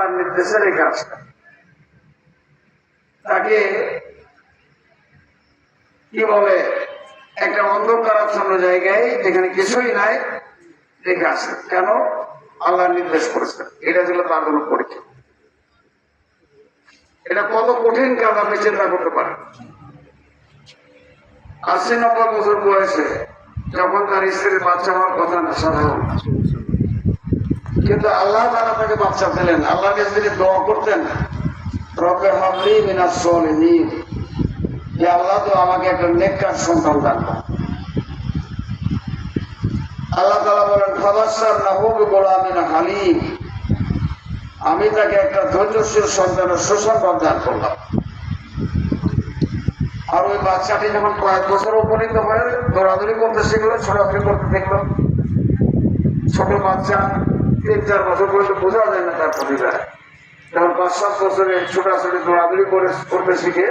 আল্লাহর নির্দেশের এই কাজটা। তাকে কি বলে, একটা অন্ধকারাচ্ছন্ন জায়গায় যেখানে কিছুই নাই রেখে আসে। কেন? আল্লাহ নির্দেশ করেছেন। এটা ছিল তার জন্য পরীক্ষা। এটা কত কঠিন কাজ আপনি চিন্তা করতে পারেন। 80-90 বছর বয়সে যখন তার স্ত্রীর বাচ্চা হওয়ার কথা না সাধারণ, কিন্তু আল্লাহ তাআলা তাকে বাচ্চা দিলেন। আল্লাহর কাছে তিনি দোয়া করতেন, রব্বে হাবলি মিনাস সলিহিন, যে আল্লাহ তো আমাকে একটা নেককার সন্তান দান করুন। আল্লাহ তাআলা বলেন ফাবাশশারনাহু বিগুলামিন হালিম, আমি তাকে একটা ধৈর্যশীল সন্তানের সুসংবাদ দান করলাম। আর ওই বাচ্চাটি যখন কয়েক বছর উপনীত হয়ে দৌড়াদৌড়ি করতে শিখলো, ছোটাছুটি করতে দেখলো, ছোট বাচ্চা 3-4 বছর পর্যন্ত বোঝা যায় না তার প্রতিভা। যখন 5-7 বছরে ছোটাছুটি দৌড়াদৌড়ি করতে শিখে,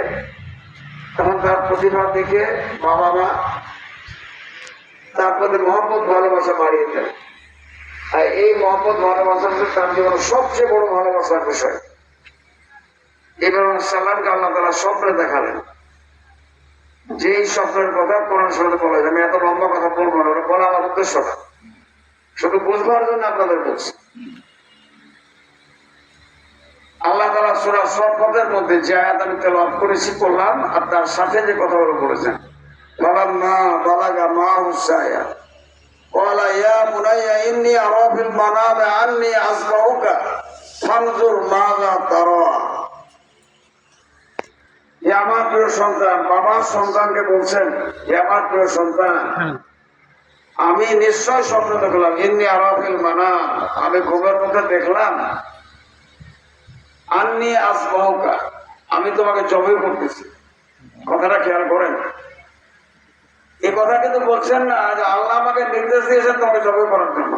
তখন তার প্রতিভা দেখে বাবা মা তার প্রতি মহব্বত ভালোবাসা বাড়িয়ে দেন। আর এই মহব্বত ভালোবাসা তার জীবনের সবচেয়ে বড় ভালোবাসার বিষয়। ইব্রাহিম আলাইহিস সালামকে আল্লাহ তাআলা স্বপ্নে দেখালেন, যেই স্বপ্নের কথা কোরআন শরীফে বলা যায়। আমি এত লম্বা কথা বলবো না, ওটা বলা আমার উদ্দেশ্য না, শুধু বুঝবার জন্য আপনাদের বলছি। আল্লাহ তাআলা সূরা সফফাতের মধ্যে যে আয়াত আমি তেলাওয়াত করেছি করলাম, আর তার সাথে যে কথাগুলো বলেছেন, বালাম্মা বালাগা মাহু সায়া ক্বালা ইয়া বুনাইয়া ইন্নী আরা ফিল মানামি আন্নী আসবাউকা ফানজুর মাযা তারা। হে আমার প্রিয় সন্তান, বাবা সন্তানকে বলছেন, হে আমার প্রিয় সন্তান, আমি নিশ্চয় স্বপ্ন দেখলাম, ইন্নী আরা ফিল মানাম, আমি ঘুমের মধ্যে দেখলাম, আন্নী আসবাউকা, আমি তোমাকে জবাই করতেছি। কথাটা খেয়াল করেন, এই কথা কিন্তু বলছেন না যে আল্লাহ আমাকে নির্দেশ দিয়েছেন তোমাকে জবাই করার জন্য।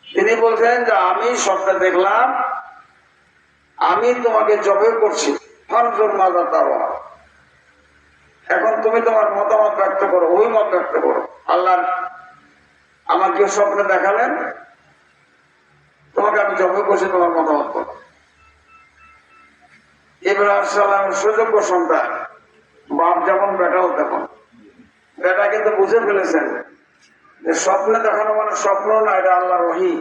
তিনি বলছেন যে আমি স্বপ্নে দেখলাম আমি তোমাকে জবাই করছি, ফানজুর মাযা তারা, এখন তুমি তোমার মতামত ব্যক্ত করো, অভিমত ব্যক্ত করো। আল্লাহ আমাকে স্বপ্নে দেখালেন তোমাকে আমি জবাই করছি, তোমার মতামত করো। ইব্রাহিম আলাইহিস সালামের সুযোগ্য সন্তান, বাপ যেমন বেটাও তেমন। বেটা কিন্তু বুঝে ফেলেছেন যে স্বপ্নে দেখানো মানে স্বপ্ন না, এটা আল্লাহর ওহী।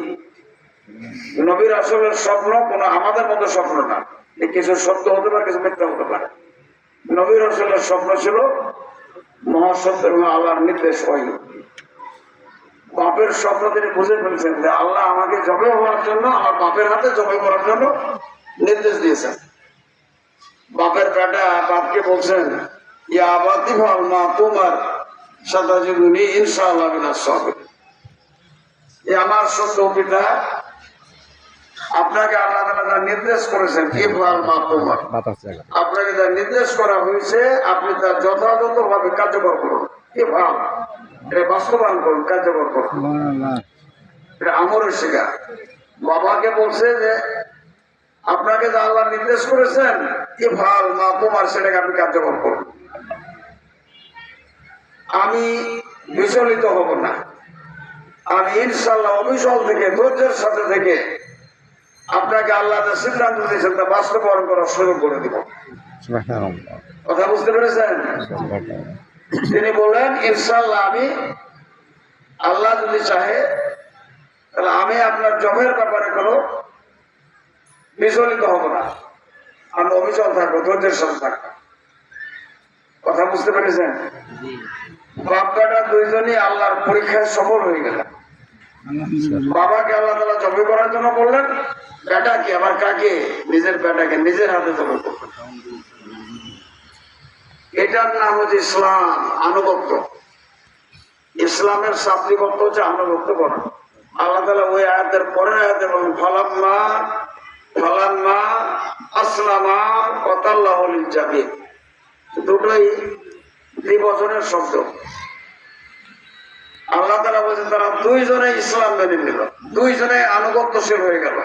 নবী রাসূলের স্বপ্ন কোনো আমাদের মতো স্বপ্ন না, কিছু সত্য হতে পারে, কিছু মিথ্যা হতে পারে। নবী রাসূলের স্বপ্ন ছিল মহাসত্য এবং আল্লাহর নির্দেশ ওহী। বাপের স্বপ্ন তিনি বুঝে ফেলেছেন যে আল্লাহ আমাকে জবাই হওয়ার জন্য, আমার বাপের হাতে জবাই করার জন্য নির্দেশ দিয়েছেন। বাপের বেটা বাপকে বলছেন, ইয়া আবাতি ফাল মা তুমার সাতাজিদুনি ইনশাআল্লাহ মিনাস সাবিরিন। আমার সত্য পিতা, আপনাকে আল্লাহ তাআলা যা নির্দেশ করেছেন, কি ফাল মা তুমার, আপনাকে যা নির্দেশ করা হয়েছে আপনি তা যথাযথভাবে কার্যকর করুন। কি ফাল, এটা বাস্তবায়ন করুন, কার্যকর করুন। এটা আমরের শিক্ষা। বাবাকে বলছে যে আপনাকে যা আল্লাহ নির্দেশ করেছেন, কি ফাল মা তোমার, সেটাকে আপনি কার্যকর করুন। আমি বিচলিত হব না, আমি ইনশাআল্লাহ অবিচল থেকে ধৈর্যের সাথে থেকে আপনাকে আল্লাহ যে সিদ্ধান্ত দিয়েছেন তা বাস্তবায়ন করার সুযোগ করে দিব। কথা বুঝতে পেরেছেন? তিনি বললেন ইনশাআল্লাহ আমি, আল্লাহ যদি চাহে তাহলে আমি আপনার জবের ব্যাপারে কোনো বিচলিত হব না, আমি অবিচল থাকবো, ধৈর্যের সাথে থাকবো। কথা বুঝতে পেরেছেন? বাপ বেটা দুইজনই আল্লাহর পরীক্ষায় সফল হয়ে গেল। বাবাকে আল্লাহ তাআলা জবাই করার জন্য বললেন, বেটা কি আবার কাকে? নিজের বেটাকে নিজের হাতে জবাই করলেন। এটার নাম হচ্ছে ইসলাম, আনুগত্য। ইসলামের শাব্দিক অর্থ হচ্ছে আনুগত্য করা। আল্লাহ তাআলা ওই আয়াতের পরের আয়াতে বলেন, ফালাম্মা আসলামা ওয়াতাল্লাহু লিল জাবিন। দুটোই দ্বিবচনের শব্দ। আল্লাহ তাআলা বলেছেন তারা দুইজনে ইসলাম মেনে নিল, দুইজনে আনুগত্যশীল হয়ে গেল,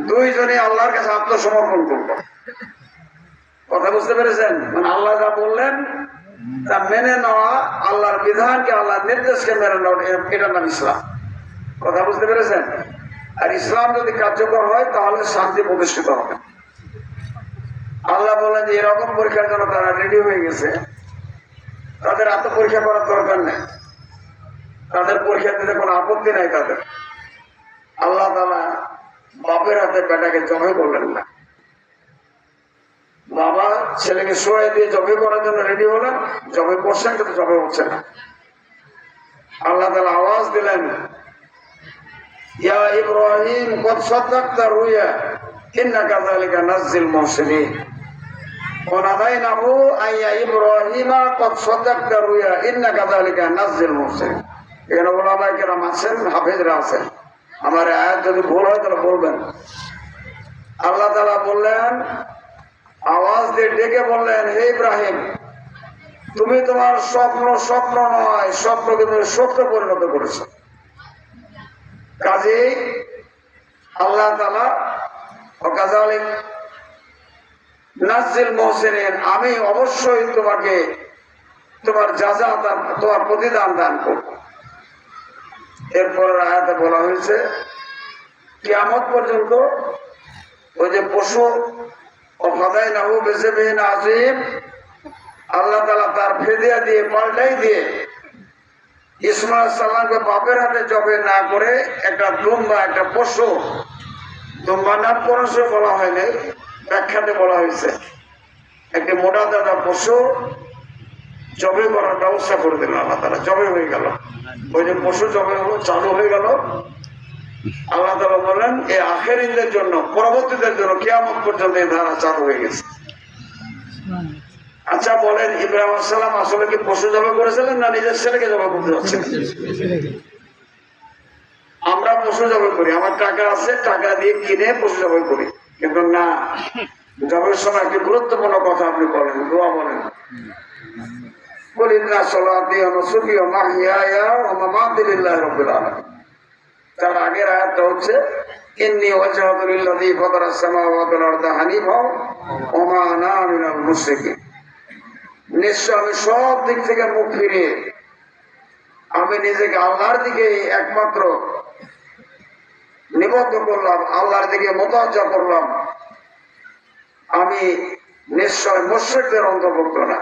দুইজনে আল্লাহর কাছে আত্মসমর্পণ করল। কথা বুঝতে পেরেছেন? মানে আল্লাহ যা বললেন তা মেনে নেওয়া, আল্লাহর বিধানকে, আল্লাহর নির্দেশকে মেনে নেওয়া, এটার নাম ইসলাম। কথা বুঝতে পেরেছেন? আর ইসলাম যদি কার্যকর হয় তাহলে শান্তি প্রতিষ্ঠিত হবে। আল্লাহ বলেন যে এরকম পরীক্ষার জন্য তারা রেডি হয়ে গেছে, তাদের আত্মপরীক্ষা করার দরকার নেই, তাদের পরীক্ষা দিতে কোনো আপত্তি নাই তাদের। আল্লাহ তাআলা বাপের হাতে বেটাকে জবাই করলেন না, বাবা ছেলেকে শোয়াই দিয়ে জবাই করার জন্য রেডি হলেন, জবাই করছেন কিন্তু জবাই হচ্ছে না। আল্লাহ তাআলা আওয়াজ দিলেন, ইয়া ইব্রাহিম কদ সাদাকতা রুয়া ইন্না কাযালিকা নাজ্জিল মুহসিনিন ওয়া নাদাইনাহু আইয়া ইব্রাহিম কদ সাদাকতা রুয়া ইন্না কাযালিকা নাজ্জিল মুহসিনিন। এখানে ওলামায়ে কেরাম আছেন, হাফেজরা আছেন, আমার আয়াত যদি ভুল হয় তাহলে বলবেন। আল্লাহ তাআলা বললেন, আওয়াজ দিয়ে ডেকে বললেন, হে ইব্রাহিম, তুমি তোমার স্বপ্ন স্বপ্ন নয়, স্বপ্নকে তুমি সত্য পরিণত করেছো। কাজেই আল্লাহ তাআলা ওয়াকাযালিক নাজ্জিল মুহসিনিন, আমি অবশ্যই তোমাকে তোমার যাজা তোমার প্রতিদান দান করব। এরপর আয়াতে বলা হয়েছে কিয়ামত পর্যন্ত ওই যে পশু ওয়াফাদাইনাহু বিযিবহিন আযীম, আল্লাহ তাআলা তার ফিদিয়া দিয়ে পাল্টাই দিয়ে ইসমাঈল আলাইহিস সালামকে বাপের হাতে জবে না করে একটা দুম্বা, একটা পশু, দুম্বা নাম পরশে বলা হয় নাই, ব্যাখ্যাতে বলা হয়েছে একটি মোটা দাদা পশু জবে করার ব্যবস্থা করে দিল আল্লাহ তাআলা। জবে হয়ে গেল, ওই যে পশু জবে হলো, চালু হয়ে গেল। আল্লাহ তাআলা বলেন এই আখেরিনদের জন্য, পরবর্তীদের জন্য কিয়ামত পর্যন্ত এই ধারা চালু হয়ে গেছে। আচ্ছা বলেন, ইব্রাহিম আলাইহিস সালাম আসলে কি পশু জবাই করেছিলেন না নিজের ছেলেকে জবাই করতে যাচ্ছেন? আমরা পশু জবাই করি, আমার টাকা আছে, টাকা দিয়ে কিনে পশু জবাই করি, কিন্তু না, জবাইয়ের সময় একটি গুরুত্বপূর্ণ কথা আপনি বলেন, দোয়া বলেন, কুল ইন্না সলাতি ওয়া নুসুকি ওয়া মাহইয়ায়া ওয়া মামাতি লিল্লাহি রাব্বিল আলামিন। তার আগের আয়াতটা হচ্ছে ইন্নী ওয়াজহাতু লিল্লাযী ফাতারাস সামাওয়াতি ওয়াল আরদা হানিফা ওয়া মা আনা মিনাল মুশরিকিন। নিশ্চয় আমি সব দিক থেকে মুখ ফিরিয়ে আমি নিজেকে আল্লাহর দিকে একমাত্র নিবদ্ধ করলাম, আল্লাহর দিকে মুতাওয়াজ্জা করলাম, আমি নিশ্চয় মুশরিকদের অন্তর্ভুক্ত না।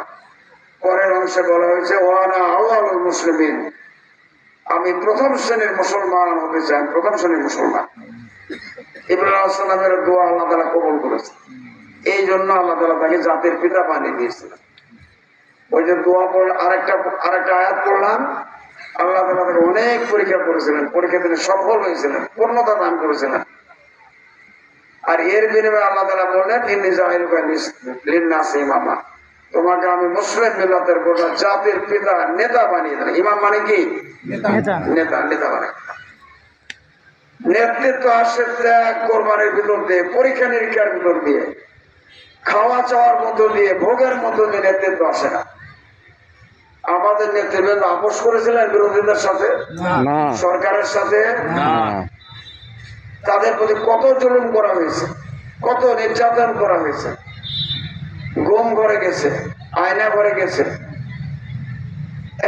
পরের অংশে বলা হয়েছে ওয়া আনা আউয়ালুল মুসলিমিন, আমি প্রথম শ্রেণীর মুসলমান হতে চাই, প্রথম শ্রেণীর মুসলমান। ইব্রাহিম আলাইহিস সালামের দোয়া আল্লাহ তাআলা কবুল করেছে, এই জন্য আল্লাহ তাআলা তাকে জাতির পিতা বানিয়ে দিয়েছিলেন। ওই যে দোয়া পড়ে আরেকটা আয়াত পড়লাম, আল্লাহ তাআলা তাকে অনেক পরীক্ষা করেছিলেন, পরীক্ষা তিনি সফল হয়েছিলেন, পূর্ণতা দান করেছিলেন। আর এর বিনিময়ে আল্লাহ তাআলা বললেন ইন্নী জাইলুকা লিন-নাসি ইমামা, তোমাকে আমি মুসলিম মিল্লাতের গোটা জাতির পিতা, নেতা বানিয়ে দিলাম। ইমাম মানে কি? নেতা, নেতা মানে নেতৃত্ব আসে ত্যাগ কোরবানির ভিতর দিয়ে, পরীক্ষা নিরীক্ষার ভিতর দিয়ে, খাওয়া চাওয়ার মধ্য দিয়ে, ভোগের মধ্য দিয়ে নেতৃত্ব আসে না। আমাদের নেতৃবৃন্দ আপোষ করেছিলেন বিরোধীদের সাথে, সরকারের সাথে, তাদের প্রতি কত জুলুম করা হয়েছে, কত নির্যাতন করা হয়েছে, গুম করে গেছে, আয়না করে গেছে।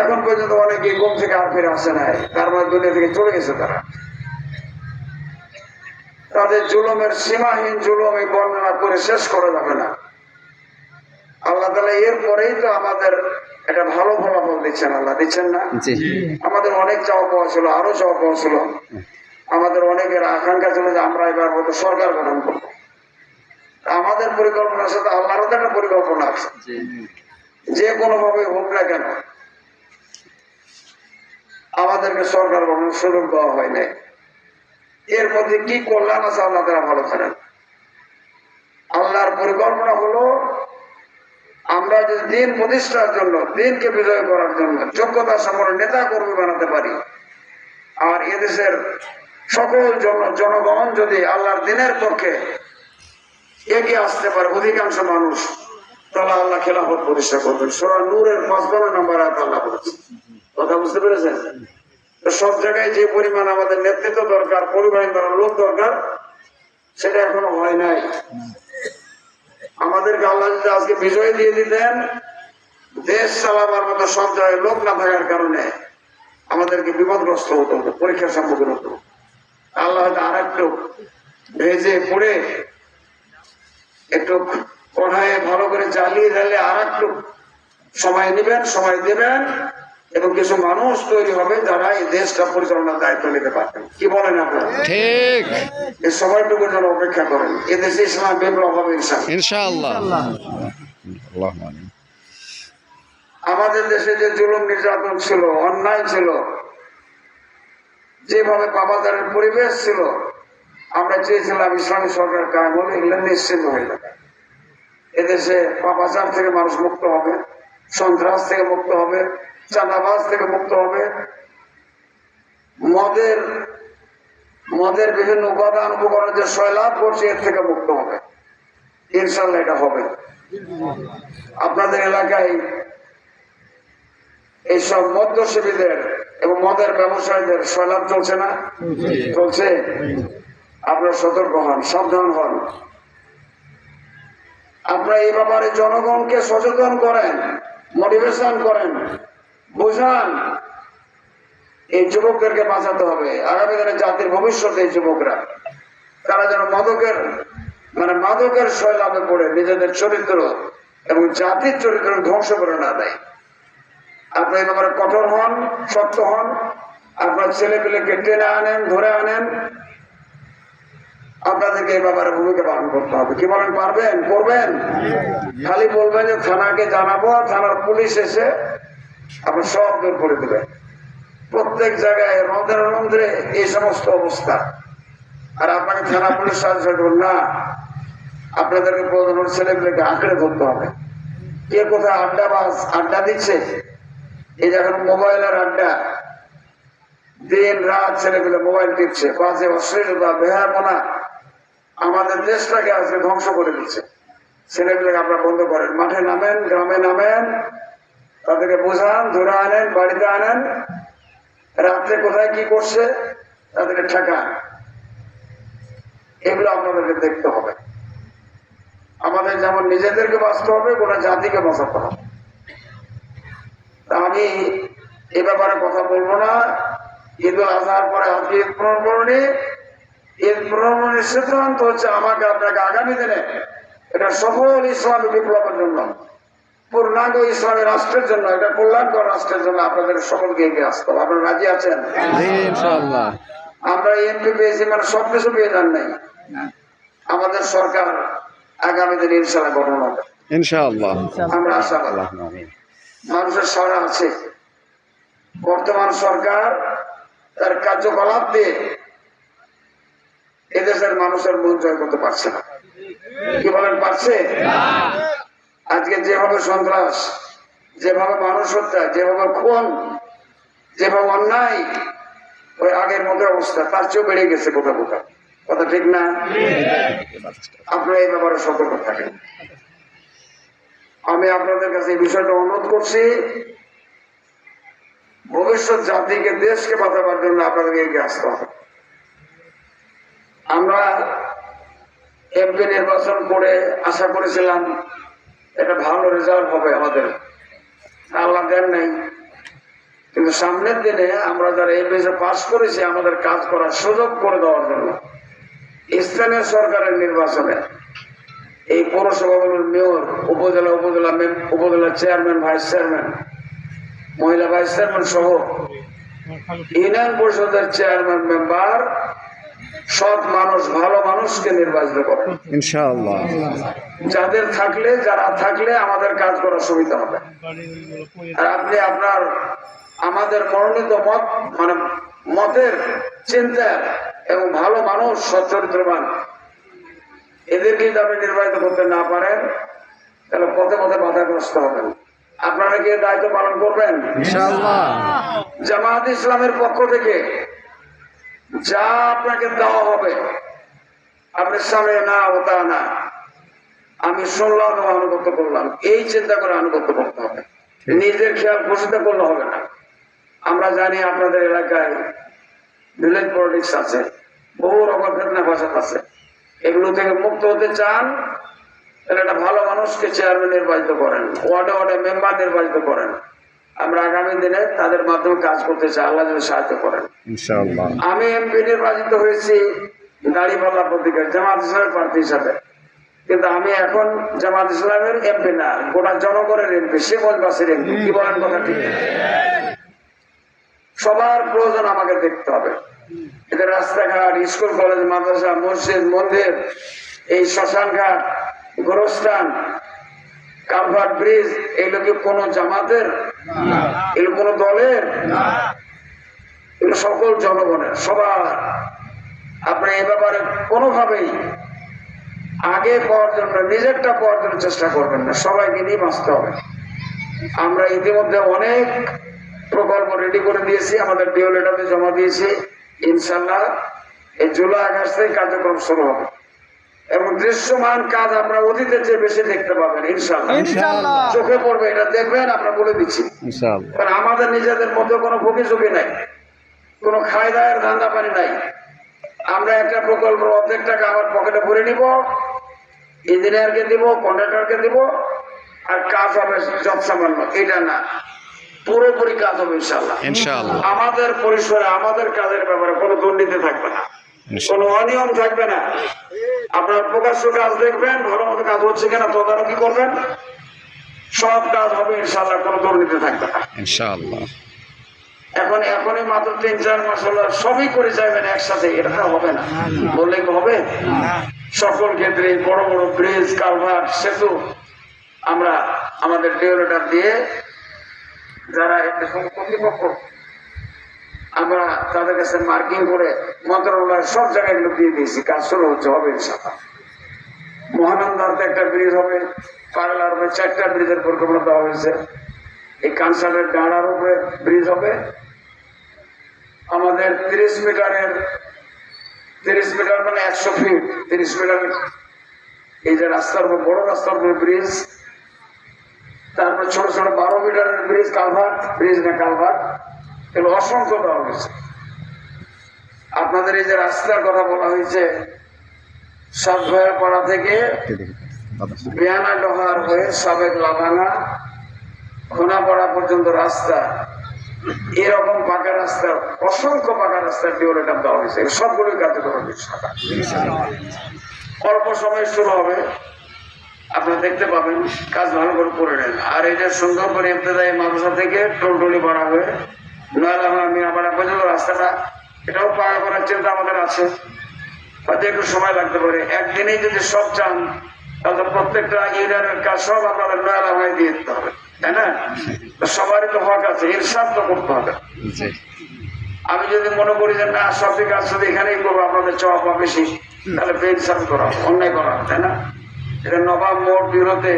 এখন পর্যন্ত অনেকে গুম থেকে আর ফিরে আসে নাই, তার মানে দুনিয়া থেকে চলে গেছে তারা। তাদের জুলুমের সীমাহীন জুলুম এই বর্ণনা করে শেষ করা যাবে না। আল্লাহ তাআলা এরপরেই তো আমাদের একটা ভালো ফলাফল দিচ্ছেন, আল্লাহ দিচ্ছেন না? আমাদের অনেক চাওয়া পাওয়া ছিল, আরো চাওয়া পাওয়া ছিল, আমাদের অনেকের আকাঙ্ক্ষা ছিল যে আমরা এবার মতো সরকার গঠন করবো। আমাদের পরিকল্পনার সাথে আল্লাহরও একটা পরিকল্পনা আছে, যে কোনো ভাবে হোক না কেন আমাদেরকে সরকার গঠনের সুযোগ দেওয়া হয় নাই। এর মধ্যে কি কল্যাণ আছে আল্লাহ তাআলা ভালো জানেন। আল্লাহর পরিকল্পনা হলো আমরা যদি দিন প্রতিষ্ঠার জন্য, দিনকে বিজয় করার জন্য যোগ্যতা সম্পন্ন নেতা কর্মী বানাতে পারি, আর এদেশের সকল জনগণ যদি আল্লাহর দিনের পক্ষে এগিয়ে আসতে পারে, অধিকাংশ মানুষ, তাহলে আল্লাহ খেলাফত প্রতিষ্ঠা করবেন। সূরা নূরের 55 নম্বর আয়াত আল্লাহ বলেছেন। কথা বুঝতে পেরেছেন? সব জায়গায় যে পরিমাণ আমাদের নেতৃত্ব দরকার, পরিবহন করার লোক দরকার, সেটা এখনো হয় নাই। আমাদেরকে আল্লাহ যদি আজকে বিজয় দিয়ে দিতেন, দেশ চালাবার মতো সব জায়গায় লোক না থাকার কারণে আমাদেরকে বিপদগ্রস্ত হতে হতো, পরীক্ষার সম্মুখীন হতো। আল্লাহ হয়তো আর একটু ভেজে পুড়ে একটু কড়াইয়ে ভালো করে জ্বালিয়ে আর একটু সময় নেবেন, সময় দেবেন, এবং কিছু মানুষ তৈরি হবে যারা এই দেশটা পরিচালনার দায়িত্ব নিতে পারবেন। কি বলেন আপনারা? ঠিক। এই সময়টুকুর জন্য অপেক্ষা করেন। এদেশে ইসলাম বিপ্লব হবে ইনশাআল্লাহ। আমাদের দেশে যে জুলুম নির্যাতন ছিল, অন্যায় ছিল, যেভাবে পাপাচারের পরিবেশ ছিল, আমরা চেয়েছিলাম ইসলামী সরকার কায়েম হলে এগুলো নিশ্চিন্ত হয়ে যাবে। এদেশে পাপাচার থেকে মানুষ মুক্ত হবে, সন্ত্রাস থেকে মুক্ত হবে, চাঁদাবাজ থেকে মুক্ত হবে, মদের বিভিন্ন উপাদান উপকরণ যে সয়লাভ করছে এর থেকে মুক্ত হবে। ইনশাল্লাহ এটা হবে। আপনাদের এলাকায় এইসব মদ্যসেবীদের এবং মদের ব্যবসায়ীদের সয়লাভ চলছে না? চলছে। আপনারা সতর্ক হন, সাবধান হন। আপনারা এই ব্যাপারে জনগণকে সচেতন করেন, মোটিভেশন করেন, বোঝান। এই যুবকদেরকে বাঁচাতে হবে। আগামী দিনে জাতির ভবিষ্যতে এই যুবকরা তারা যেন মাদকের সয়লাভে পড়ে নিজেদের চরিত্র এবং জাতির চরিত্র ধ্বংস করে না দেয়। আপনি এই ব্যাপারে কঠোর হন, শক্ত হন। আপনার ছেলে পেলেকে টেনে আনেন, ধরে আনেন। আপনাদেরকে এই ব্যাপারে ভূমিকা পালন করতে হবে। কি বলেন? পারবেন? করবেন? খালি বলবেন যে থানাকে জানাবো, আর থানার পুলিশ এসে আপনার সব দূর করে দেবেন। প্রত্যেক জায়গায় রন্ধ্রে এই সমস্ত অবস্থা। আর আপনাকে থানা পুলিশ সাহায্য করবেন না। আপনাদেরকে প্রধান ছেলেগুলোকে আঁকড়ে ধরতে হবে। কে কোথায় আড্ডা দিচ্ছে, এই দেখেন মোবাইলের আড্ডা, দিন রাত ছেলেগুলো মোবাইল টিপছে, বাজে অশ্লীলতা, বেহায়াপনা আমাদের দেশটাকে আজকে ধ্বংস করে দিচ্ছে। ছেলেগুলোকে আপনারা বন্ধ করেন। মাঠে নামেন, গ্রামে নামেন, তাদেরকে বোঝান, ধরে আনেন, বাড়িতে আনেন। রাত্রে কোথায় কি করছে তাদেরকে ঠেকান। এগুলো আপনাদেরকে দেখতে হবে। আমাদের যেমন নিজেদেরকে বাঁচতে হবে, গোটা জাতিকে বাঁচাতে হবে। আমি এ ব্যাপারে কথা বলবো না। ঈদুল আজহার পরে আজকে ঈদ পুনর্বরণী। ঈদ পুনর্বরণীর সিদ্ধান্ত হচ্ছে আমাকে আপনাকে আগামী দিনে এটা সফল ইসলামী বিপ্লবের জন্য, পূর্ণাঙ্গ ইসলামী রাষ্ট্রের জন্য, এটা কল্যাণকর রাষ্ট্রের জন্য আপনাদের সকলকে এগিয়ে আসতে হবে। আপনারা রাজি আছেন? ইনশাআল্লাহ। আমরা এমপি পেয়েছি মানে সবকিছু পেয়ে যান নাই। আমাদের সরকার আগামী দিনে ইনশাআল্লাহ গঠন হবে ইনশাআল্লাহ। আমরা আশাবাদী। মানুষের সারা আছে। বর্তমান সরকার তার কার্যকলাপ দিয়ে এদেশের মানুষের মন জয় করতে পারছে না। কি বলেন? পারছে? আজকে যেভাবে সন্ত্রাস, যেভাবে মানুষ হত্যা, যেভাবে খুন, যেভাবে অন্যায়, ওই আগের মতো অবস্থা, তার চেয়েও বেড়ে গেছে কোথাও কোথাও। কথা ঠিক না? আপনারা এই ব্যাপারে সতর্ক থাকেন। আমি আপনাদের কাছে এই বিষয়টা অনুরোধ করছি, ভবিষ্যৎ জাতিকে, দেশকে বাঁচাবার জন্য আপনাদেরকে এগিয়ে আসতে হবে। আমরা এমপি নির্বাচন করে আশা করেছিলাম এটা ভালো রেজাল্ট হবে আমাদের, আল্লাহ দেন নাই। কিন্তু সামনের দিনে আমরা যারা এমপি পাস করেছি আমাদের কাজ করার সুযোগ করে দেওয়ার জন্য স্থানীয় সরকারের নির্বাচনে এই পৌরসভাগুলোর মেয়র, উপজেলা চেয়ারম্যান, ভাইস চেয়ারম্যান, মহিলা ভাইস চেয়ারম্যান সহ ইউনিয়ন পরিষদের চেয়ারম্যান, মেম্বার সৎ মানুষ, ভালো মানুষকে নির্বাচিত করে ইনশাআল্লাহ। যারা থাকলে আমাদের কাজ করার সুবিধা হবে। আর আপনি আমাদের মনোনীত মতের চিন্তা এবং ভালো মানুষ, সচ্চরিত্রবান, এদেরকে যদি আপনি নির্বাচিত করতে না পারেন তাহলে পথে পথে বাধাগ্রস্ত হবেন। আপনারা কি দায়িত্ব পালন করবেন? ইনশাআল্লাহ। জামায়াত ইসলামের পক্ষ থেকে যা আপনাকে দেওয়া হবে, আপনি সামনে না ওটা না, আমি শুনলাম এবং আনুগত্য করলাম, এই চিন্তা করে আনুগত্য করতে হবে। নিজের খেয়াল খুশিতে করলে হবে না। আমরা জানি আপনাদের এলাকায় ভিলেজ পলিটিক্স আছে, বহু রকম ফেতনা ফাসাদ আছে। এগুলো থেকে মুক্ত হতে চান তাহলে একটা ভালো মানুষকে চেয়ারম্যান নির্বাচিত করেন, ওয়ার্ডে ওয়ার্ডে মেম্বার নির্বাচিত করেন। আমরা আগামী দিনে তাদের মাধ্যমে কাজ করতে চাই, আল্লাহ যদি সাহায্য করেন। ইনশাআল্লাহ। আমি এমপি নির্বাচিত হয়েছি দাঁড়িপাল্লা প্রতীকের জামাত ইসলামের প্রার্থী হিসাবে, কিন্তু আমি এখন জামাত ইসলামের এমপি না, গোটা জনগণের এমপি, শিবগঞ্জবাসীর এমপি। কি বলেন কথা ঠিক? সবার প্রয়োজন আমাকে দেখতে হবে। এদের রাস্তাঘাট, স্কুল, কলেজ, মাদ্রাসা, মসজিদ, মন্দির, এই শ্মশান ঘাট, গোরস্থান, কালভার্ট, ব্রিজ, এগুলো কি কোনো জামাতের? এগুলো কোনো দলের? এগুলো সকল জনগণের, সবার। আপনি এ ব্যাপারে কোনোভাবেই আগে পাওয়ার জন্য, নিজেরটা পাওয়ার জন্য চেষ্টা করবেন না, সবাইকে নিয়ে বাঁচতে হবে। আমরা ইতিমধ্যে অনেক প্রকল্প রেডি করে দিয়েছি, আমাদের ডিও লেটারে জমা দিয়েছি। ইনশাল্লাহ এই জুলাই আগস্ট থেকে কার্যক্রম শুরু হবে এবং দৃশ্যমান কাজ আমরা অতীতের চেয়ে বেশি দেখতে পাবেন ইনশাল্লাহ। চোখে পড়বে, এটা দেখবেন, আমরা বলে দিচ্ছি। কারণ আমাদের নিজেদের মধ্যে কোনো ভুকি ঝুঁকি নাই, কোনো খায় দায়ের ধান্দা পানি নাই। আমরা একটা প্রকল্প অর্ধেক টাকা আমার পকেটে ভরে নিব, ইঞ্জিনিয়ারকে দিব, কন্ট্রাক্টরকে দিব, আর কাজ হবে যত সামান্য। এটা না, পুরোপুরি কাজ হবে ইনশাল্লাহ। আমাদের পরিসরে আমাদের কাজের ব্যাপারে কোনো দুর্নীতি থাকবে না, কোনো অনিয়ম থাকবে না। আপনার প্রকাশ্য কাজ দেখবেন, ভালো মতো কাজ হচ্ছে কিনা তদারকি করবেন, সব কাজ হবে ইনশাল্লাহ, কোনো দুর্নীতি থাকবে না ইনশাআল্লাহ। এখনই মাত্র 3-4 মাস হলো, সবই করে যাবেন একসাথে, এটা তো হবে না। বললে কি হবে? সকল ক্ষেত্রে বড় বড় ব্রিজ, কালভার্ট, সেতু আমরা আমাদের ডিওলেটার দিয়ে, যারা কর্তৃপক্ষ, আমরা তাদের কাছে মার্কিং করে মন্ত্রণালয়ের সব জায়গায় এগুলো দিয়ে দিয়েছি, কাজ শুরু হচ্ছে, হবে ইনশাআল্লাহ। মহানন্দাতে একটা ব্রিজ হবে, পাগলার উপরে 4টা ব্রিজের পরিকল্পনা দেওয়া হয়েছে। এই কানসারের ডাঁড়ার উপরে ব্রিজ হবে। আমাদের 30 মিটার মানে 100 ফিট, 30 মিটার এই যে রাস্তার উপর, বড় রাস্তার উপরে ব্রিজ। তারপরে ছোট ছোট 12 মিটারের ব্রিজ, কালভার্ট, ব্রিজ না কালভার্ট, এগুলো অসংখ্য দেওয়া হয়েছে। আপনাদের এই যে রাস্তার কথা বলা হয়েছে, সাতভাইয়াপাড়া থেকে বিয়ানা ডহার হয়ে সাবেক লাভাঙা খোনাপাড়া পর্যন্ত রাস্তা, এরকম পাকা রাস্তা, অসংখ্য পাকা রাস্তার ডিওলেটার দেওয়া হয়েছে। সবগুলোই কার্যকর হবে অল্প সময় শুরু হবে, আপনারা দেখতে পাবেন। কাজ ভালো করে করে নেন। আর এটা সুন্দর করে ইবতেদায়ী মাদ্রাসা থেকে টোলটলি পাড়া হয়ে নয়লাভাঙা মিয়াপাড়া পর্যন্ত রাস্তাটা, এটাও পাকা করার চিন্তা আমাদের আছে। হয়তো একটু সময় লাগতে পারে। একদিনেই যদি সব চান, তাহলে প্রত্যেকটা ইউনিয়নের কাজ সব আপনাদের নয়লাভাঙায় দিয়ে দিতে হবে, তাই না? সবারই তো হক আছে, ইরশাদ তো করতে হবে। আমি যদি মনে করি যে না, সব কাজ শুধু এখানেই করবো, আপনাদের চাওয়া পাওয়া বেশি, তাহলে বেইনসাফি করা, অন্যায় করা, তাই না? এটা নবাব মোড় বিরোধে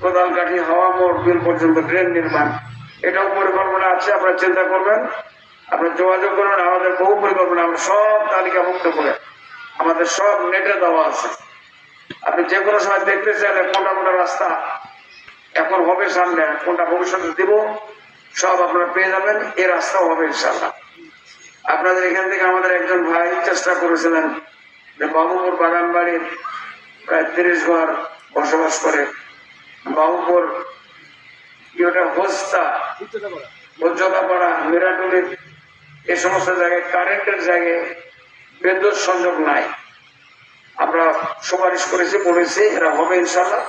কোদালকাঠি হাওয়া মোড় বিল পর্যন্ত ড্রেন নির্মাণ, এটাও পরিকল্পনা আছে। আপনারা চিন্তা করবেন, আপনারা যোগাযোগ করবেন। আমাদের বহু পরিকল্পনা, আমরা সব তালিকাভুক্ত করে আমাদের সব নেটে দেওয়া আছে। আপনি যে কোনো সময় দেখতে চাইলে কোনটা কোনটা রাস্তা এখন হবে সামনে, কোনটা ভবিষ্যতে দিব, সব আপনারা পেয়ে যাবেন। এই রাস্তাও হবে ইনশাল্লাহ। আপনাদের এখান থেকে আমাদের একজন ভাই চেষ্টা করেছিলেন যে বাবুপুর বাগান বাড়ির প্রায় 30 ঘর বসবাস করে, বাবুপুর কি ওটা হোস্তা, উজ্জ্বলাপাড়া, মিরাটুলির, এই সমস্ত জায়গায় কারেন্টের জায়গায় বিদ্যুৎ সংযোগ নাই। আমরা সুপারিশ করেছি, বলেছি এরা হবে ইনশাল্লাহ।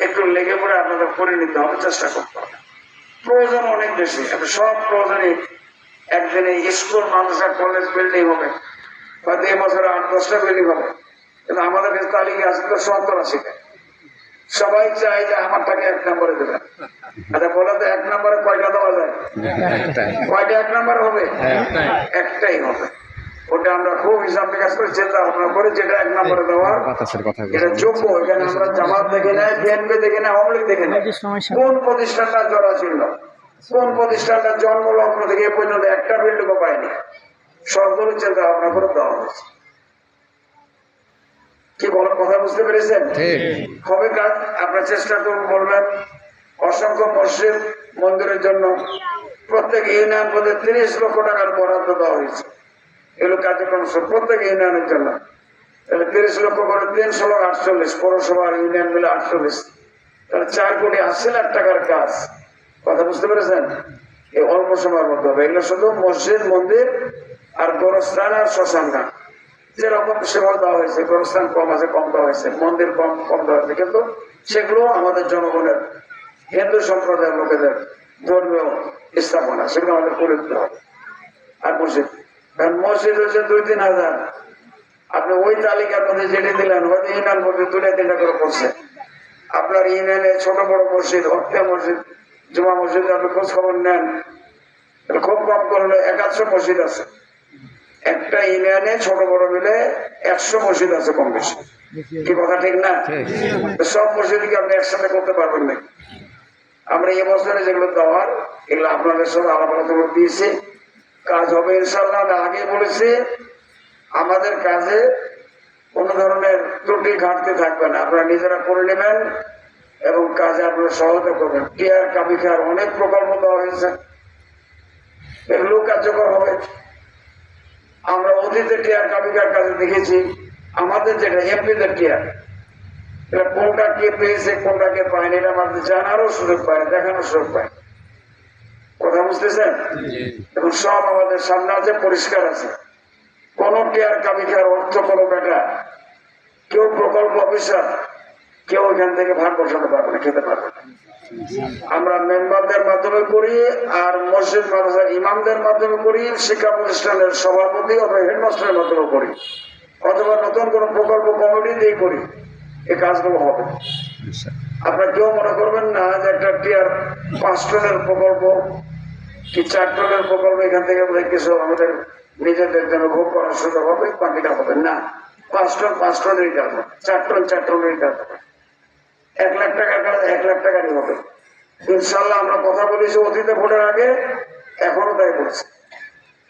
একটু লেগে পড়ে আপনাদের করে নিতে হবে, চেষ্টা করতে হবে। প্রয়োজন অনেক বেশি, সব প্রয়োজনই একদিনে স্কুল, মাদ্রাসা, কলেজ বিল্ডিং হবে, হয়তো এবছরে 8-10টা বিল্ডিং হবে, কিন্তু আমাদের কাছে তালিকা আছে তো 70-80টা। সবাই চাই যে আমারটাকে 1 নম্বরে দেবেন। আচ্ছা বলো তো, 1 নম্বরে কয়টা দেওয়া যায়? কয়টা 1 নম্বর হবে? একটাই হবে। ওটা আমরা খুব হিসাব নিকাশ করে চিন্তা ভাবনা করে, যেটা 1 নম্বরে দেওয়ার এটা যোগ্য। এখানে আমরা জামাত দেখে নেয়, বিএনপি দেখে নেয়, আওয়ামী লীগ দেখে নেয়, কোন প্রতিষ্ঠানটা জড়া ছিল, কোন প্রতিষ্ঠানটা জন্মলগ্ন থেকে এ পর্যন্ত একটা বিল্ডিংও পায়নি, সবগুলো চিন্তা ভাবনা করে দেওয়া হয়েছে। কি বলার কথা বুঝতে পেরেছেন? হবে কাজ, আপনার চেষ্টা করুন, বলবেন। অসংখ্য মসজিদ মন্দিরের জন্য প্রত্যেক ইউনিয়ন পদে 30 লক্ষ টাকার বরাদ্দ দেওয়া হয়েছে। এগুলো কার্যক্রম প্রত্যেক ইউনিয়নের জন্য। তাহলে 30 লক্ষ করে 300 লাখ 48, পৌরসভার ইউনিয়ন মিলে 48, তাহলে 4 কোটি 80 লাখ টাকার কাজ কথা বুঝতে পেরেছেন? এই অল্প সময়ের মধ্যে হবে। এগুলো শুধু মসজিদ, মন্দির আর গোরস্থান আর শ্মশান ঘাট। যেরকম সেবা দেওয়া হয়েছে, গোরস্থান কম আছে, কম দেওয়া হয়েছে, মন্দির কম কম দেওয়া হয়েছে, কিন্তু সেগুলো আমাদের জনগণের, হিন্দু সম্প্রদায়ের লোকেদের ধর্মীয় স্থাপনা, সেগুলো আমাদের করে দিতে হবে। আর মসজিদ, কারণ মসজিদ হচ্ছে 2-3 হাজার। আপনি ওই তালিকার মধ্যে যেটি দিলেন, হয়তো ইউনিয়ন মধ্যে 2-3টা করে পড়ছে। আপনার ইউনিয়নে ছোট বড় মসজিদ, হত্যা মসজিদ, জুমা মসজিদ, আপনি খোঁজ খবর নেন, খুব কম করলে 100 মসজিদ আছে। একটা ইউনিয়নে ছোট বড় মিলে 100 মসজিদ আছে কম বেশি। কি কথা ঠিক না? সব মসজিদকে আপনি একসাথে করতে পারবেন না। আমরা এই বছরে যেগুলো দেওয়ার, এগুলো আপনাদের সাথে আলাপ আলোচনা দিয়েছি, কাজ হবে ইনশাল্লাহ। আমি আগে বলেছি, আমাদের কাজে কোন ধরনের ত্রুটি ঘাটতি থাকবে না। আপনারা নিজেরা করে নেবেন এবং কাজে আপনারা সহায়তা করবেন। টিআর কাবিখার অনেক প্রকল্প দেওয়া হয়েছে, এগুলো কার্যকর হবে। আমরা অতীতে টিআর কাবিখার কাজে দেখেছি, আমাদের যেটা এমপিদের টিআর, এটা কোনটা কে পেয়েছে কোনটা কে পায়নি, এটা আমাদের জানারও সুযোগ পায়, দেখানোর সুযোগ পায়। কথা বুঝতেছেন? এবং সব আমাদের সামনে আছে, পরিষ্কার আছে। কোন টিআর কাবিখার অর্থ কোনো বেটা, কেউ প্রকল্প অফিসার, কেউ এখান থেকে ভাগ বসাতে পারবে না, খেতে পারবে না। আমরা মেম্বারদের মাধ্যমে করি, আর মসজিদ মাদ্রাসার ইমামদের মাধ্যমে করি, শিক্ষা প্রতিষ্ঠানের সভাপতি অথবা হেডমাস্টারের মাধ্যমে করি, অথবা নতুন কোন প্রকল্প কমিটি দিয়ে করি। এই কাজগুলো হবে। আপনারা কেউ মনে করবেন না যে একটা টিআর 5 টনের প্রকল্প কি 4 টনের প্রকল্প, এখান থেকে কিছু আমাদের নিজেদের জন্য ভোগ করার সুযোগ হবে, বাকিটা হবে না। 5 টন 5 টনেরই কাজ হবে, 4 টন 4 টনেরই কাজ হবে। 1 লাখ টাকার কাজ 1 লাখ টাকারই হবে ইনশাল্লাহ। আমরা কথা বলেছি অতীতে, ভোটের আগে, এখনো তাই বলছি।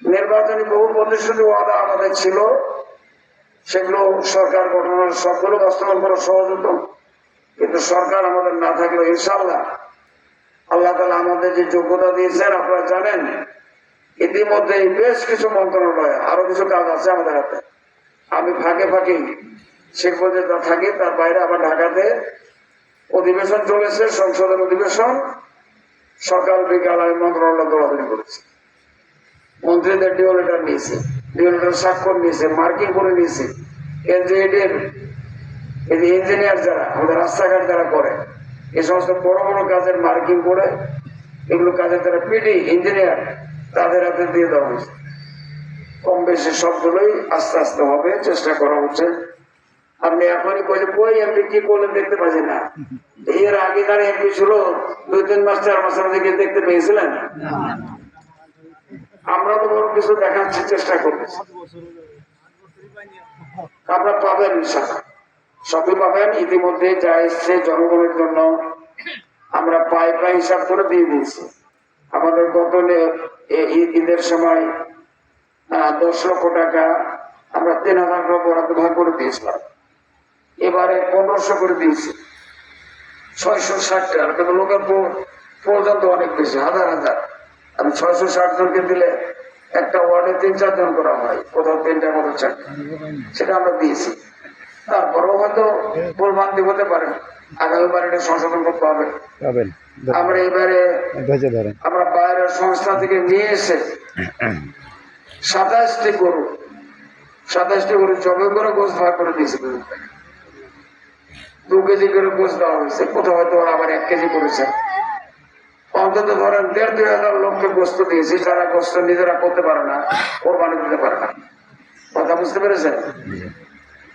নির্বাচনী বহু প্রতিশ্রুতি ওয়াদা আমাদের ছিল, সেগুলো সরকার গঠনের সবগুলো বাস্তবায়ন করা সহজ হতো, কিন্তু সরকার আমাদের না থাকলে ইনশাল্লাহ আল্লাহ তাআলা আমাদের যে যোগ্যতা দিয়েছেন, আপনারা জানেন, ইতিমধ্যে বেশ কিছু মন্ত্রণালয়, আরো কিছু কাজ আছে আমাদের হাতে। আমি ফাঁকে ফাঁকে শেখ মুজিবুর থাকি, তার বাইরে আবার ঢাকাতে অধিবেশন চলেছে, সংসদের অধিবেশন। সকাল বিকাল আমি মন্ত্রণালয় দৌড়াদৌড়ি করেছি, মন্ত্রীদের ডিও লেটার নিয়েছি, ডিও লেটার স্বাক্ষর নিয়েছে, মার্কিং করে নিয়েছি। এনজিএডির এই যে ইঞ্জিনিয়ার যারা, আমাদের রাস্তাঘাট যারা করে, এই সমস্ত বড় বড় কাজের মার্কিং করে, এগুলো কাজের যারা পিডি ইঞ্জিনিয়ার, তাদের হাতে দিয়ে দেওয়া হয়েছে। কম বেশি সবগুলোই আস্তে আস্তে হবে, চেষ্টা করা হচ্ছে। আপনি এখনই কই এমপি কি করলেন দেখতে পাচ্ছেন না। এর আগে যারা এমপি ছিল 2-3 মাস 4 মাসের দিকে দেখতে পেয়েছিলেন। আমরা তো বড় কিছু দেখাচ্ছি, চেষ্টা করতেছি। আপনারা পাবেন ইনশাআল্লাহ, সবই পাবেন। ইতিমধ্যে যা এসছে জনগণের জন্য আমরা পাই হিসাব করে দিয়ে দিয়েছি। আমাদের গত ঈদের সময় 10 লক্ষ টাকা আমরা 3,000 টাকা বরাদ্দ ভাগ করে দিয়েছিলাম। এবারে 1500 করে দিয়েছি, 660 টাকা। কিন্তু লোকের পর্যন্ত অনেক বেশি, হাজার হাজার। আমি 660 জনকে দিলে একটা ওয়ার্ডে 3-4 জন করা হয়, কোথাও 3টা কোথাও 4টা, সেটা আমরা দিয়েছি। তারপরেও হয়তো ভুলভ্রান্তি হতে পারে, আগামীবার এটা সংশোধন করতে হবে। আমরা এবারে আমরা বাইরের সংস্থা থেকে নিয়ে এসে 27টি গরু জবে করে গোস ভাগ করে দিয়েছে। 2 কেজি করে গোস দেওয়া হয়েছে, কোথাও হয়তো আবার 1 কেজি করেছে। অন্তত ধরেন 1,500-2,000 লোককে গোস্ত দিয়েছি, যারা গোস্ত নিজেরা করতে পারে না, কোরবানি দিতে পারে না। কথা বুঝতে পেরেছেন?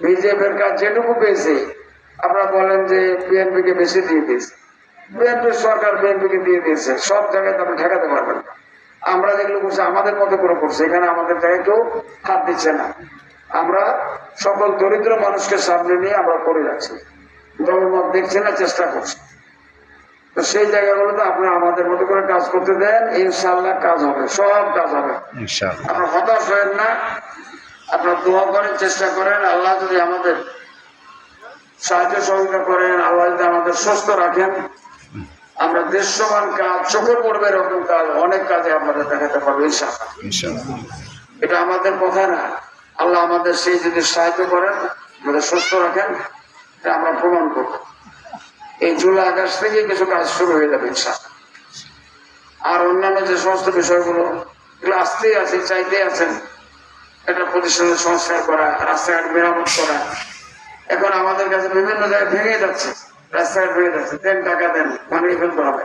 বিজেপির কাজ যেটুকু পেয়েছে, আপনারা বলেন যে বিএনপি কে বেশি দিয়ে দিয়েছে, বিএনপির সরকার বিএনপি কে দিয়ে দিয়েছে, সব জায়গায় আপনি ঠেকাতে পারবেন না। আমরা যেগুলো করছি আমাদের মতো করে করছি, এখানে আমাদের জায়গায় কেউ হাত দিচ্ছে না। আমরা সকল দরিদ্র মানুষকে সামনে নিয়ে আমরা করে যাচ্ছি, দলমত দেখছি না, চেষ্টা করছি। তো সেই জায়গাগুলোতে আপনারা আমাদের মতো করে কাজ করতে দেন, ইনশাআল্লাহ কাজ হবে, সব কাজ হবে। আপনারা হতাশ হবেন না, আপনারা দোয়া করেন, চেষ্টা করেন। আল্লাহ যদি আমাদের সাহায্য সহযোগিতা করেন, আল্লাহ যদি আমাদের সুস্থ রাখেন, আমরা দৃশ্যমান কাজ, চোখে পড়বে এরকম কাজ, অনেক কাজে আপনাদের দেখাতে পারবো ইনশাআল্লাহ। এটা আমাদের কথা না, আল্লাহ আমাদের সেই যদি সাহায্য করেন, আমাদের সুস্থ রাখেন, এটা আমরা প্রমাণ করব। এই জুলাই আগস্ট থেকে কিছু কাজ শুরু হয়ে যাবে ইনশাআল্লাহ। আর অন্যান্য যে সমস্ত বিষয়গুলো এগুলো আসতেই আছে, চাইতে আছেন একটা প্রতিষ্ঠানের সংস্কার করা, রাস্তাঘাট মেরামত করা। এখন আমাদের কাছে বিভিন্ন জায়গায় ভেঙে যাচ্ছে, রাস্তাঘাট ভেঙে যাচ্ছে, দেন টাকা দেন, ভাঙিয়ে ফেলতে হবে।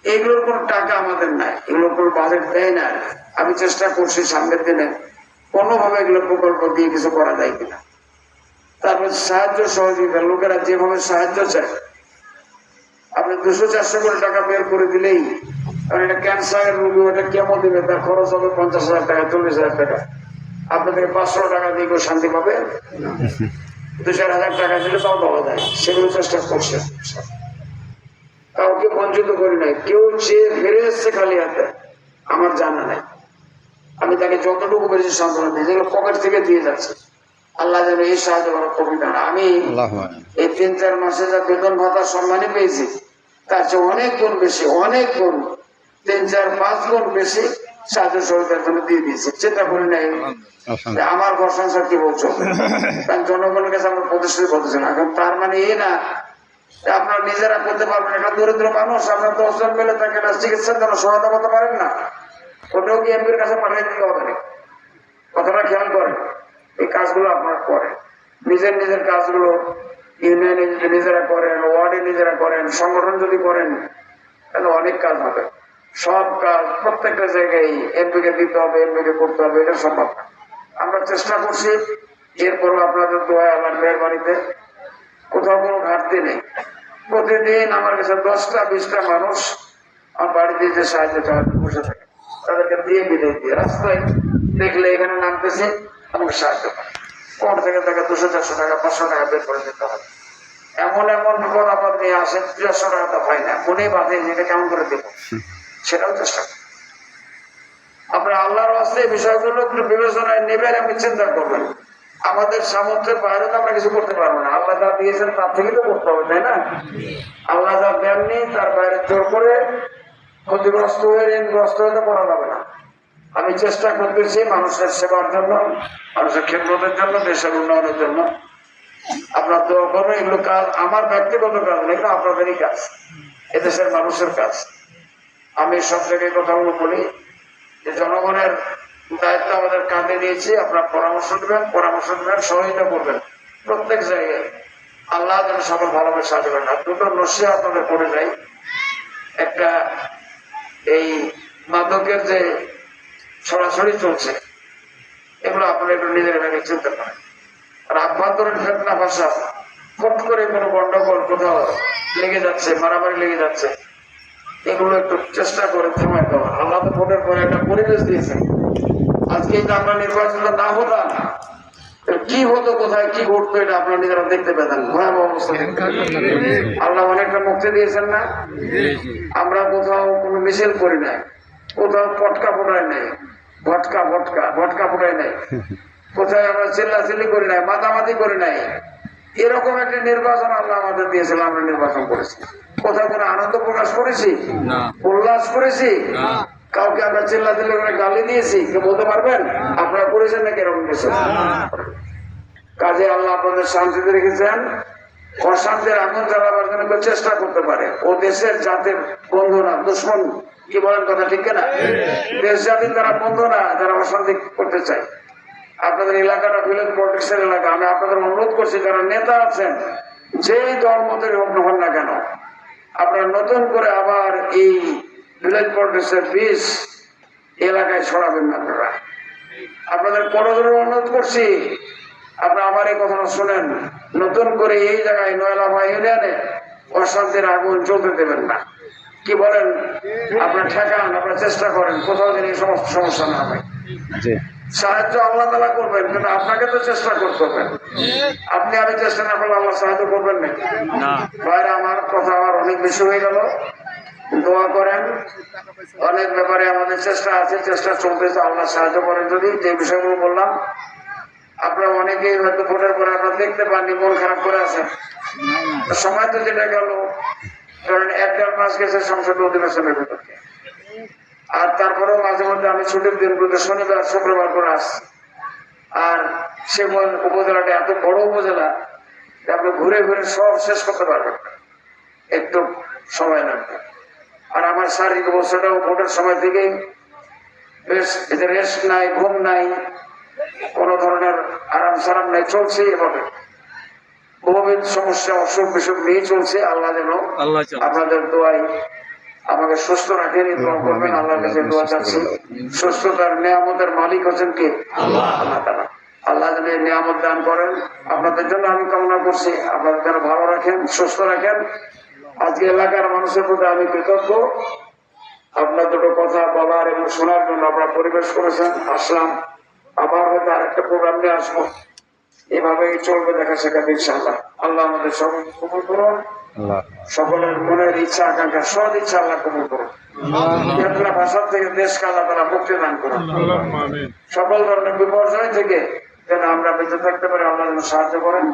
এগুলোর কোনো টাকা আমাদের নাই, এগুলোর কোনো বাজেট দেয় না। আমি চেষ্টা করছি সামনের দিনে কোনোভাবে এগুলো প্রকল্প দিয়ে কিছু করা যায় কিনা। তারপর সাহায্য সহযোগিতা, লোকেরা যেভাবে সাহায্য চায়, আপনি 200-400 করে টাকা বের করে দিলেই, কারণ এটা ক্যান্সারের রোগী, ওটা কেমন দিবে, তার খরচ হবে 50,000 টাকা, 40,000 টাকা। আপনাদের 500 টাকা দিয়ে কেউ শান্তি পাবে? 2-4 হাজার টাকা দিলে তাও দেওয়া যায়। সেগুলো চেষ্টা করছে, কাউকে বঞ্চিত করি নাই। কেউ চেয়ে ফিরে এসছে খালি হাতে আমার জানা নাই। আমি তাকে যতটুকু পেরেছি সান্ত্বনা দিই, যেগুলো পকেট থেকে দিয়ে যাচ্ছে, আল্লাহ যেন এই সাহায্য করার কবিতা। আমি এই 3-4 মাসে যা বেতন ভাতা সম্মানই পেয়েছি, তার চেয়ে অনেক গুণ বেশি, অনেক গুণ, 3-4-5 গুণ বেশি সাহায্য সহযোগিতার জন্য দিয়ে দিয়েছি। চিন্তা করি নাই আমার ঘর সংসার কি বলছো, কারণ জনগণের কাছে আমরা প্রতিশ্রুতি করতেছি না। এখন তার মানে এই না আপনারা নিজেরা করতে পারবেন। একটা দরিদ্র মানুষ, আপনার 10 জন মিলে তাকে চিকিৎসার জন্য সহায়তা করতে পারেন না, ওটাও কি এমপির কাছে পাঠিয়ে দিতে হবে না? কথাটা খেয়াল করেন। এই কাজগুলো আপনারা করেন, নিজের নিজের কাজগুলো ইউনিয়নে যদি নিজেরা করেন, ওয়ার্ডে নিজেরা করেন, সংগঠন যদি করেন, তাহলে অনেক কাজ হবে। সব কাজ প্রত্যেকটা জায়গায় এমপি কে দিতে হবে, এমপি কে করতে হবে, এটা সম্ভব না। আমরা চেষ্টা করছি, এরপরও আপনাদের দোয়া, আমার মেহরবানিতে কোথাও কোনো ঘাটতি নেই। প্রতিদিন আমার কাছে 10টা-20টা মানুষ আমার বাড়িতে যে সাহায্য চাওয়াতে বসে থাকে, তাদেরকে দিয়ে বিদায় দিয়ে রাস্তায় দেখলে এখানে নামতেছে, আমাকে সাহায্য করে। কোন থেকে তাকে 200-400 টাকা, 500 টাকা বের করে দিতে হবে। এমন এমন বিপদ আপদ নিয়ে আসেন, 300 টাকা তো হয় না, মনে বাঁধে যেটা কেমন করে দেবো, সেটাও চেষ্টা করি। আপনার আল্লাহর হস্তে এই বিষয়গুলো একটু বিবেচনায় নেবেন, আপনি চিন্তা করবেন। আমাদের সামর্থ্যের বাইরে তো আমরা কিছু করতে পারবো না। আল্লাহ যা দিয়েছেন তার থেকে তো করতে হবে, তাই না? আল্লাহ যা দেননি তার বাইরে জোর করে ক্ষতিগ্রস্ত হয়ে, ঋণগ্রস্ত হয়ে তো করা যাবে না। আমি চেষ্টা করতেছি মানুষের সেবার জন্য, মানুষের খেদমতের জন্য, দেশের উন্নয়নের জন্য। আপনার দোয়া করবেন। এগুলো কাজ আমার ব্যক্তিগত কাজ না, এগুলো আপনাদেরই কাজ, এদেশের মানুষের কাজ। আমি সব জায়গায় কথাগুলো বলি যে জনগণের দায়িত্ব আমাদের কাঁধে দিয়েছি। আপনার পরামর্শ দেবেন, সহযোগিতা করবেন প্রত্যেক জায়গায়। আল্লাহ যেন সকল ভালোভাবে সাজাবেন। আর দুটো নসিহত আপনাদের করে যাই। একটা, এই মাদকের যে ছড়াছড়ি চলছে, এগুলো আপনারা একটু নিজের ভেবে চিন্তা করেন। আর আভ্যন্তরীণ ফেতনা ভাষা, ফট করে কোনো গন্ডগোল কোথাও লেগে যাচ্ছে, মারামারি লেগে যাচ্ছে, এগুলো একটু চেষ্টা করে থামায় দেওয়া। আল্লাহ তো ভোটের পরে একটা পরিবেশ দিয়েছেন। আজকে এটা আমরা নির্বাচনটা না হতাম, কি হতো, কোথায় কি ঘটতো, এটা আপনারা নিজেরা দেখতে পেতেন। ভয়াবহ অবস্থা। আল্লাহ অনেকটা মুক্তি দিয়েছেন না? আমরা কোথাও কোনো মিছিল করি নাই, কোথাও পটকা ফোটাই নাই, ভটকা ফোটাই নাই, কোথায় আমরা চিল্লাচিল্লি করি নাই, মাতামাতি করি নাই। এরকম একটা নির্বাচন আল্লাহ আমাদের দিয়েছিল, আমরা নির্বাচন করেছি। কোথাও কোনো আনন্দ প্রকাশ করেছি, উল্লাস করেছি, কাউকে আমরা চিল্লাচিল্লি করে গালি দিয়েছি, কেউ বলতে পারবেন আপনারা করেছেন নাকি এরকম কিছু? কাজে আল্লাহ আপনাদের শান্তিতে রেখেছেন। অশান্তির আগুন জ্বালাবার জন্য কেউ চেষ্টা করতে পারে, ও দেশের জাতির বন্ধু না, দুশ্মন। কি বলেন কথা ঠিক না? দেশ জাতির তারা বন্ধু না, যারা অশান্তি করতে চায়। আপনাদের এলাকাটা ভিলেজ পলিটিক্সের এলাকা। আমি আপনাদের অনুরোধ করছি, যারা নেতা আছেন, যেই দল মতের হন না কেন, আপনারা নতুন করে আবার এই ভিলেজ পলিটিক্সের বীজ এলাকায় ছড়াবেন না। আপনাদের করজোরে অনুরোধ করছি, আপনারা আমার এই কথাটা শোনেন। নতুন করে এই জায়গায় নয়লাভা ইউনিয়নে অশান্তির আগুন জ্বলতে দেবেন না। কি বলেন? আপনারা ঠেকান, আপনারা চেষ্টা করেন কোথাও যেন এই সমস্ত সমস্যা না হয়। সাহায্য আল্লাহ তাআলা করবেন, কিন্তু আপনাকে তো চেষ্টা করতে হবে। আপনি আমি চেষ্টা না করলে আল্লাহ সাহায্য করবেন না। বাইরে আমার কথা আমার অনেক বেশি হয়ে গেল। দোয়া করেন। অনেক ব্যাপারে আমাদের চেষ্টা আছে, চেষ্টা চলতেছে। আল্লাহ সাহায্য করেন। যদি যে বিষয়গুলো বললাম, আপনারা অনেকেই হয়তো ভোটের পরে আপনারা দেখতে পাননি, মন খারাপ করে আছেন। সময় তো যেটা গেল, ধরেন 1-1.5 মাস গেছে সংসদ অধিবেশনের ভিতরে। আর তারপরেও মাঝে মধ্যে আমি ছুটির দিনগুলোতে শনিবার শুক্রবার করে আসছি। আর সে উপজেলাটা এত বড় উপজেলা, আপনি ঘুরে ঘুরে সব শেষ করতে পারবেন, একটু সময় লাগবে। আর আমার শারীরিক অবস্থাটাও ভোটের সময় থেকেই বেশ রেস্ট নাই, ঘুম নাই, কোনো ধরনের আরাম সারাম নাই, চলছে এভাবে বহুবিধ সমস্যা, অসুখ বিসুখ নিয়ে চলছে। আল্লাহ যেন আপনাদের দোয়ায় আমাকে সুস্থ রাখেন, দোয়া করবেন। আল্লাহর কাছে দোয়া চাচ্ছি। সুস্থতার নিয়ামতের মালিক হচ্ছেন কে? আল্লাহ তাআলা। আল্লাহ যেন এই নিয়ামত দান করেন। আপনাদের জন্য আমি কামনা করছি, আপনাদের যেন ভালো রাখেন, সুস্থ রাখেন। আজকে এলাকার মানুষের প্রতি আমি কৃতজ্ঞ। আপনার দুটো কথা বলার এবং শোনার জন্য আপনারা পরিবেশ করেছেন, আসলাম। আবার হয়তো আরেকটা প্রোগ্রাম নিয়ে আসবো, এভাবেই চলবে দেখা শেখাবে ইনশাআল্লাহ। আল্লাহ আমাদের সকল কবুল করুন, সকলের মনের ইচ্ছা আকাঙ্ক্ষা সদ ইচ্ছা আল্লাহ কবুল করুন। ভাষা থেকে দেশকে আল্লাহ তাআলা মুক্তি দান করুন। সকল ধরনের বিপর্যয় থেকে যেন আমরা বেঁচে থাকতে পারি, আল্লাহ যেন সাহায্য করেন।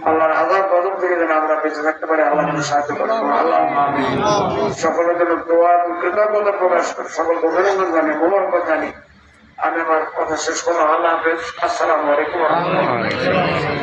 আল্লাহর আযাব গজব থেকে যেন আমরা বেঁচে থাকতে পারি, আল্লাহ যেন সাহায্য করেন। আল্লাহ সকলের জন্য দোয়া এবং কৃতজ্ঞতা প্রকাশ করে সকলকে অভিনন্দন জানি, মোবারকবাদ জানি। আমি আমার কথা শেষ করলাম। আল্লাহ হাফেজ। আসসালামু আলাইকুম ওয়া রাহমাতুল্লাহ।